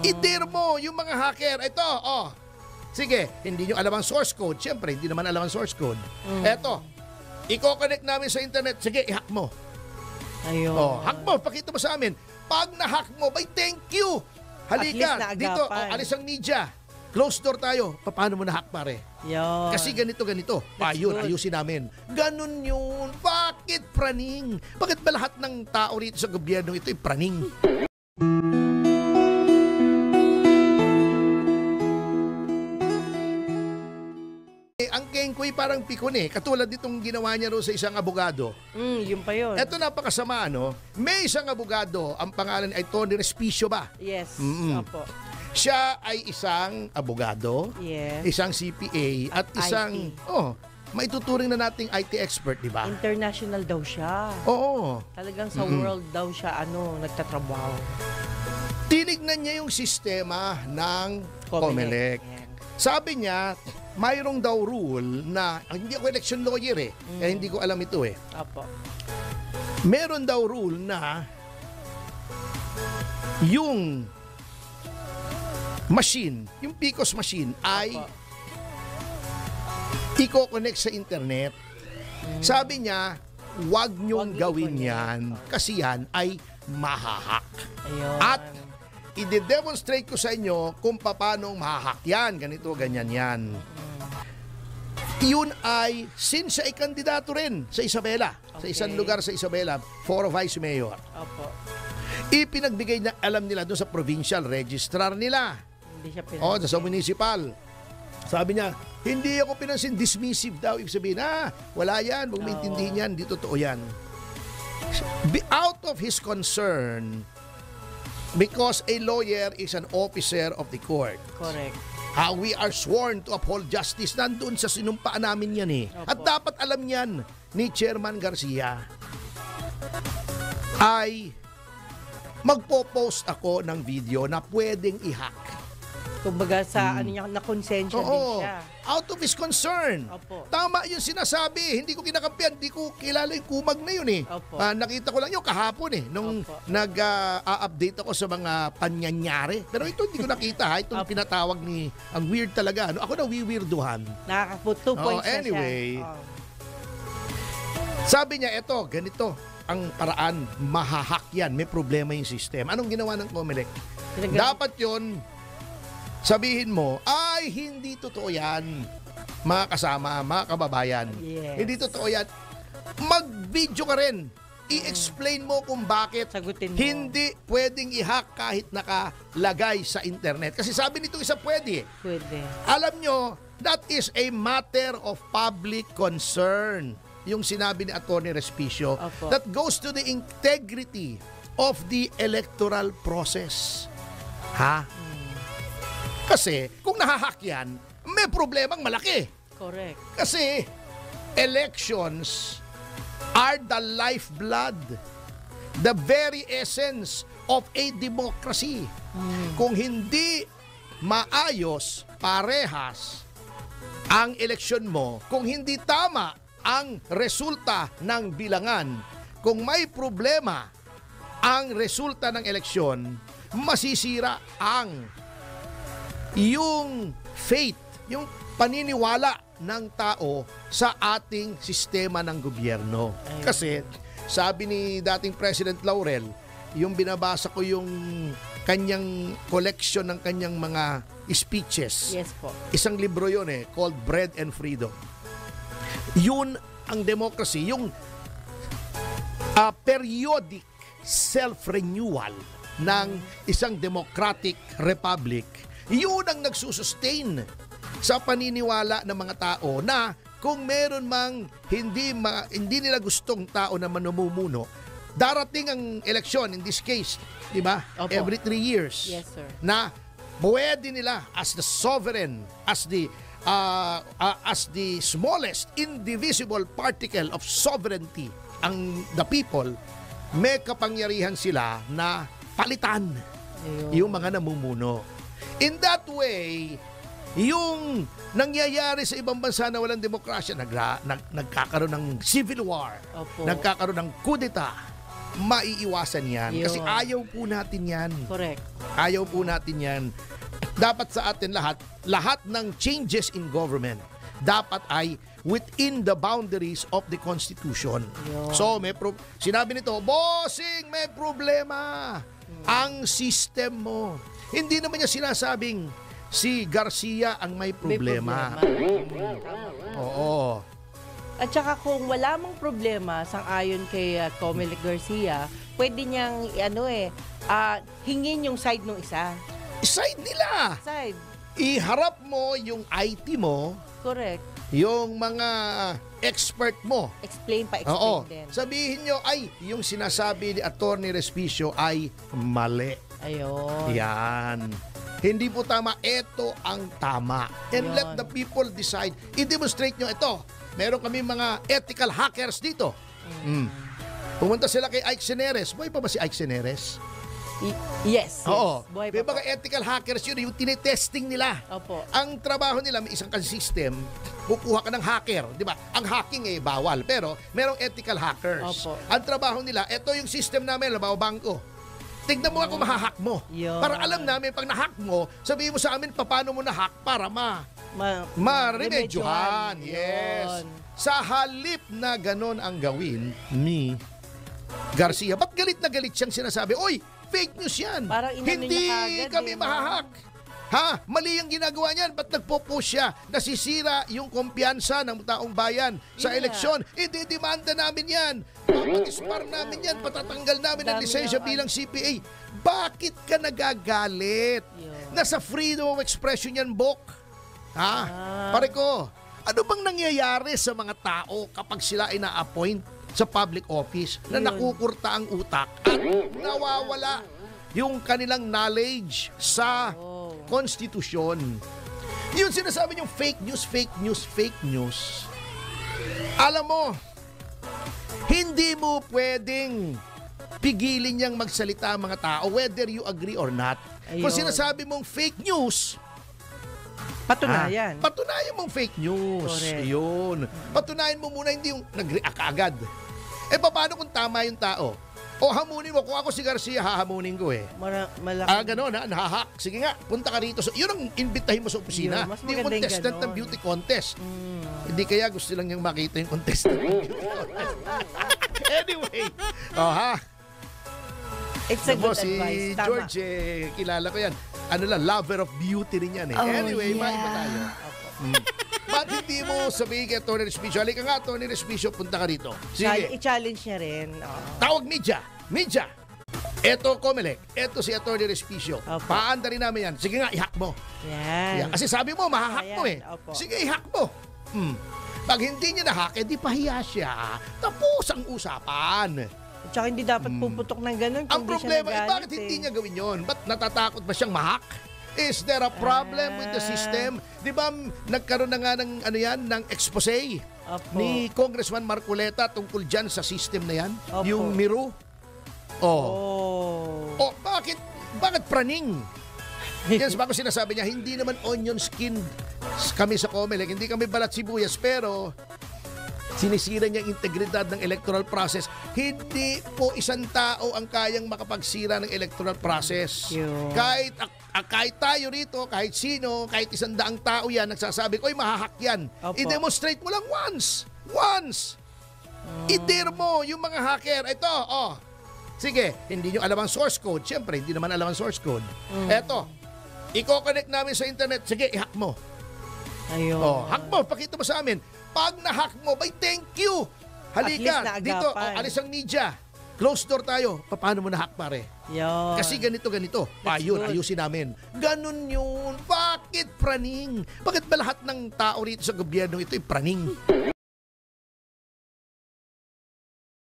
I-dare mo yung mga hacker. Ito, sige, hindi nyo alam ang source code. Siyempre, hindi naman alam ang source code. Ito, i-connect namin sa internet. Sige, i-hack mo. Ayun. Hack mo, pakita mo sa amin. Pag na-hack mo, by thank you. Halika, dito, alis ang media. Close door tayo. Paano mo na-hack, pare? Yun. Kasi ganito. Yun, ayusin namin. Ganun yun. Bakit praning? Bakit ba lahat ng tao rito sa gobyerno ito ay praning? Ang kengkoy parang pikon katulad nitong ginawa niya ro sa isang abogado. Yun pa yun. Eto napakasama, May isang abogado, ang pangalan ay Tony Respicio ba? Yes. Opo. Siya ay isang abogado, isang CPA, at isang, maituturing na nating IT expert, di ba? International daw siya. Oo. Talagang sa world daw siya, nagtatrabaho. Tinignan niya yung sistema ng COMELEC. Sabi niya, mayroong daw rule na, hindi ako election lawyer kaya hindi ko alam ito Opo. Meron daw rule na yung machine, yung PCOS machine ay i-connect sa internet. Sabi niya, wag niyong gawin yan kasi yan ay mahahack. Ayun. At i-demonstrate ko sa inyo kung paano mahahack yan. Ganito, ganyan yan. Yun ay, since siya ay kandidato rin sa Isabela, sa isang lugar sa Isabela, for vice mayor. Opo. Ipinagbigay na alam nila doon sa provincial registrar nila. Hindi siya pinansin. Sa municipal. Sabi niya, hindi ako pinansin, dismissive daw. Ibig sabihin, wala yan, huwag maintindihin yan, di totoo yan. Out of his concern, because a lawyer is an officer of the court. Correct. We are sworn to uphold justice. Nandun sa sinumpaan namin yan At dapat alam yan ni Chairman Garcia ay magpo-post ako ng video na pwedeng i-hack. Kumbaga sa na-konsensya din siya. Out of his concern. Opo. Tama yung sinasabi. Hindi ko kinakampihan. Hindi ko kilala yung kumag na yun Opo. Nakita ko lang yun kahapon nung nag-update ako sa mga panyanyari. Pero ito hindi ko nakita Itong pinatawag ni, ang weird talaga. Ako na wiwirduhan. Nakaka-put 2 points anyway, na siya. Sabi niya, ganito ang paraan. Mahahack yan. May problema yung system. Anong ginawa ng COMELEC? Dapat yun, sabihin mo, ay hindi totoo yan, mga kasama, mga kababayan. Yes. Hindi totoo yan. Mag-video ka rin. I-explain mo kung bakit Sagutin mo. hindi pwedeng i-hack kahit nakalagay sa internet. Kasi sabi nito isa pwede. Pwede. Alam nyo, that is a matter of public concern. Yung sinabi ni Atty. Respicio, that goes to the integrity of the electoral process. Kasi kung nahahack yan, may problemang malaki. Correct. Kasi elections are the lifeblood, the very essence of a democracy. Kung hindi maayos, parehas ang eleksyon mo, kung hindi tama ang resulta ng bilangan, kung may problema ang resulta ng eleksyon, masisira ang yung faith, yung paniniwala ng tao sa ating sistema ng gobyerno. Kasi sabi ni dating President Laurel, yung binabasa ko yung kanyang collection ng kanyang mga speeches. Yes po. Isang libro yun called Bread and Freedom. Yun ang democracy, yung periodic self-renewal ng isang democratic republic. Yun ang nagsusustain sa paniniwala ng mga tao na kung meron mang hindi nila gustong tao na manumumuno, darating ang eleksyon, in this case, di ba? Every 3 years. Yes, sir. Na pwede nila as the sovereign, as the smallest indivisible particle of sovereignty, the people, may kapangyarihan sila na palitan yung mga namumuno. In that way, yung nangyayari sa ibang bansa na walang demokrasya, nagkakaroon ng civil war, nagkakaroon ng kudeta, maiiwasan yan. Yun. Kasi ayaw po natin yan. Correct. Ayaw po natin yan. Dapat sa atin lahat ng changes in government, dapat ay within the boundaries of the Constitution. Yun. So, sinabi nito, bossing, may problema ang system mo. Hindi naman niya sinasabing si Garcia ang may problema. Oo. At saka kung wala mang problema sang-ayon kay Comelec Garcia, pwede niyang hingin yung side ng isa. Side nila. Side. Iharap mo yung IT mo, Correct. yung mga expert mo. Explain Oo. din. Sabihin nyo, ay, yung sinasabi ni Atty. Respicio ay mali. Ayun. Yan. Hindi po tama. Ito ang tama. And Yun. let the people decide. I-demonstrate nyo ito. Meron kami mga ethical hackers dito. Pumunta sila kay Ike Seneres. Buhay pa ba si Ike Seneres? Yes. Oo. Buhay May pa po. mga ethical hackers yun. Yung tinetesting nila. Opo. Ang trabaho nila, may isang system, kukuha ka ng hacker. Di ba? Ang hacking bawal. Pero merong ethical hackers. Opo. Ang trabaho nila, ito yung system namin, labaw bangko. Tignan mo ako mahahack mo. Yun. Para alam namin, pag nahack mo, sabihin mo sa amin, paano mo nahack para ma-remedyohan. Yes. Yun. Sa halip na ganon ang gawin ni Garcia, ba't galit na galit siyang sinasabi, oy, fake news yan. Parang inano Hindi niya kagad, kami no? mahahack. Ha? Mali ang ginagawa niyan. Ba't nagpo-push siya? Nasisira yung kumpiyansa ng taong bayan sa Yeah. eleksyon. Ididemanda namin yan. Papatispar namin yan. Patatanggal namin ang Dami lisensya ng- bilang CPA. Bakit ka nagagalit? Yeah. Nasa freedom of expression yan, Bok. Ha? Ah. Pare ko, ano bang nangyayari sa mga tao kapag sila ay na-appoint sa public office na Yun. nakukurta ang utak at nawawala yung kanilang knowledge sa konstitusyon? Yun sinasabi niyong fake news, fake news, fake news. Alam mo, hindi mo pwedeng pigilin niyang magsalita ang mga tao whether you agree or not. Kung Ayun. sinasabi mong fake news, Patunayan. patunayan mong fake news. Correct. Yun. Patunayan mo muna, hindi yung nag-react agad. Paano kung tama yung tao? O hamunin mo, kung ako si Garcia, hahamunin ko Malaki. Gano'n ha, nahahack. Sige nga, punta ka rito. So, yun ang imbitahin mo sa opisina. Yun, mas Hindi yung maganda yung contestant ng ganon. beauty contest. Hindi kaya gusto lang niyang makita yung contestant ng beauty contest. Anyway, It's a Ako, good si advice. Tama. George, kilala ko yan. Lover of beauty rin yan . Anyway, yeah. maiba tayo. Ba't hindi mo sabihin kay Atty. Respicio? Halika nga, Atty. Respicio, punta ka rito. Sige, I-challenge niya rin. tawag media. Media. Eto, Comelec. Eto si Atty. Respicio. Opo. Paanda rin namin yan. Sige nga, i-hack mo. Yan. Yan. Kasi sabi mo, mahahack mo Ayan, opo. Sige, i-hack mo. Pag hindi niya na-hack, di pahiya siya. Tapos ang usapan. At saka hindi dapat puputok ng ganun Ang kung di siya problema, nagalit. bakit hindi niya gawin yon? Ba't natatakot ba siyang mahack? Is there a problem with the system? Di ba nagkaroon na nga ng, ng expose Opo. ni Congressman Marcoleta tungkol dyan sa system na yan? Opo. Yung Miro? Bakit praning? Yes, bago sinasabi niya, hindi naman onion skin kami sa Comelec, hindi kami balat sibuyas, pero sinisira niya ang integridad ng electoral process. Hindi po isang tao ang kayang makapagsira ng electoral process. Yun. Kahit tayo rito, kahit sino, kahit 100 tao yan, nagsasabi, oy, mahahack yan. Opo. I-demonstrate mo lang once. I-dare mo yung mga hacker. Ito, sige, hindi nyo alam ang source code. Siyempre, hindi naman alam ang source code. Eto, i-connect namin sa internet. Sige, i-hack mo. Ayun. Hack mo, pakita mo sa amin. Pag na-hack mo, thank you. At least Halika, dito, naagapan. alis ang media. Close door tayo. Paano mo na-hack, pare? Yun. Kasi ganito. That's Yun, good. ayusin namin. Ganun yun. Bakit praning? Bakit ba lahat ng tao rito sa gobyerno ito ay praning?